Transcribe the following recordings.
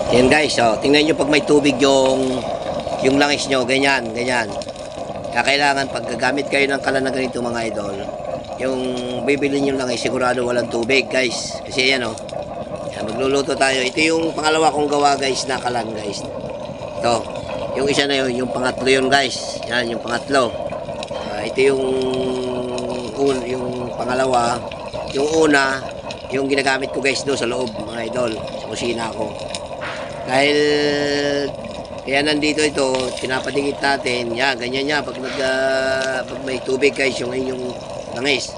Yan guys, tingnan nyo pag may tubig yung langis nyo, ganyan, ganyan. Kaya kailangan pag gagamit kayo ng kalan na ganito mga idol, yung bibili nyo langis, sigurado walang tubig guys. Kasi yan yan, magluluto tayo. Ito yung pangalawa kong gawa guys na kalan guys. Ito, yung isa na yun, yung pangatlo yun guys. Yan, yung pangatlo. Ito yung pangalawa. Yung una, yung ginagamit ko guys doon sa loob mga idol, sa kusina ko. Dahil kaya nandito ito, pinapadikit natin. Yan, ganyan niya pag may tubig guys, yung inyong langis.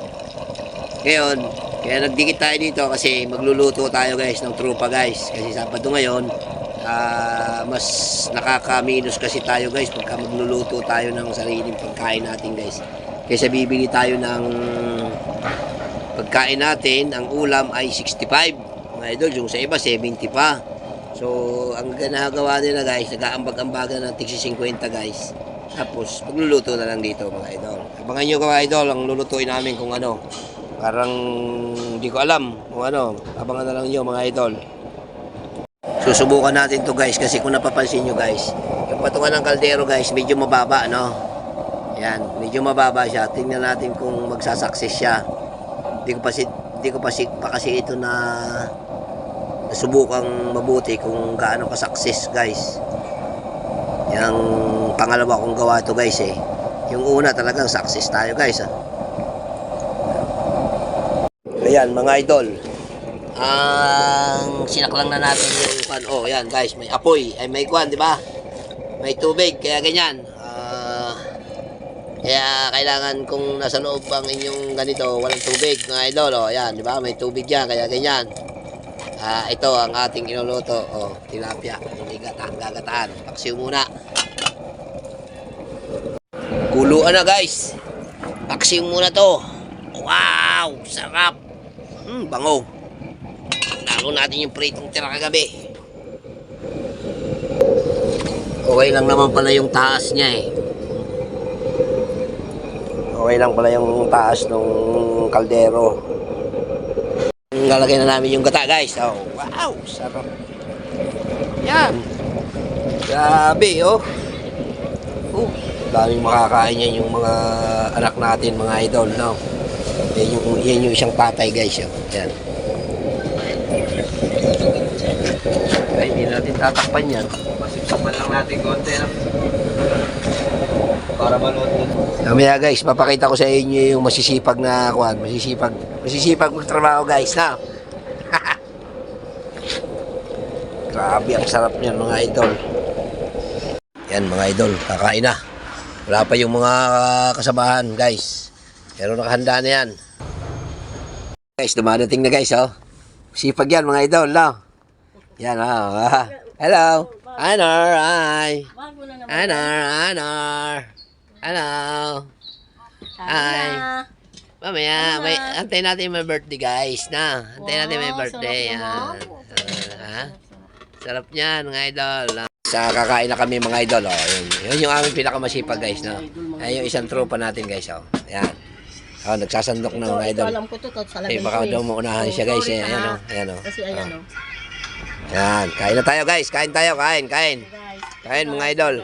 Ngayon, kaya nagdikit tayo dito kasi magluluto tayo guys ng trupa guys. Kasi Sabado ngayon, mas nakaka-minus kasi tayo guys pagka magluluto tayo ng sariling pagkain natin guys. Kaysa bibili tayo ng pagkain natin, ang ulam ay 65. Mga idol, yung sa iba 70 pa. So, ang ginagawa nila guys, nag-aambag-ambagan ng tigsi 50 guys. Tapos, magluluto na lang dito mga idol. Abangan nyo mga idol, ang lulutuin namin kung ano. Parang hindi ko alam kung ano. Abangan na lang nyo mga idol. Susubukan natin to guys kasi kung napapansin nyo guys, yung patungan ng kaldero guys, medyo mababa no. Yan, medyo mababa siya. Tingnan natin kung magsasucess siya. Hindi ko pa kasi ito na subukang mabuti kung gaano ka-success guys. Yung pangalawa kong gawa ito guys yung una talagang success tayo guys Ayan mga idol, ang sinaklang na natin yung pan. Yan guys, may apoy, ay may kwan, di ba? May tubig, kaya ganyan. Kaya kailangan kung nasa loob ang inyong ganito, walang tubig mga idol. Yan, di ba? May tubig yan, kaya ganyan. Ito ang ating inuluto. Tilapia. Gagataan. Paksiw muna. Kuluan na guys. Paksiw muna to. Wow! Sarap! Bango. Lalo natin yung pritong tira kagabi. Okay lang naman pala yung taas niya Okay lang pala yung taas ng kaldero. Lalagay na namin yung gata guys. Wow, sarap. Yan. Grabe daming makakain yan yung mga anak natin mga idol no. Yan yung isang patay guys Yan. Ay, hindi natin tatakpan yan. Masipsapan lang natin konti para maluto. Mamaya guys, papakita ko sa inyo yung masisipag na kuwan, masisipag magtrabaho guys na. Grabe ang sarap niyan mga idol. Yan mga idol, kakain na. Wala pa yung mga kasabahan guys. Pero nakahanda na yan. Guys, dumadating na guys Sipag yan mga idol no. Yan hello. Honor, hi. Honor. Hello. Hi. Mamaya, antayin natin may birthday guys na. Antayin natin may birthday. Yan. Sarap niyan mga idol. Sa kakain na kami mga idol. Yun yung aming pinakamasipag guys no. Ay yung isang tropa natin guys Yan. Nagsasandok na mga idol. Alam ko to salamin. Baka daw maunahan siya guys. Ayan Kasi ayan Yan, kain na tayo guys. Kain tayo, kain. Kain mga idol.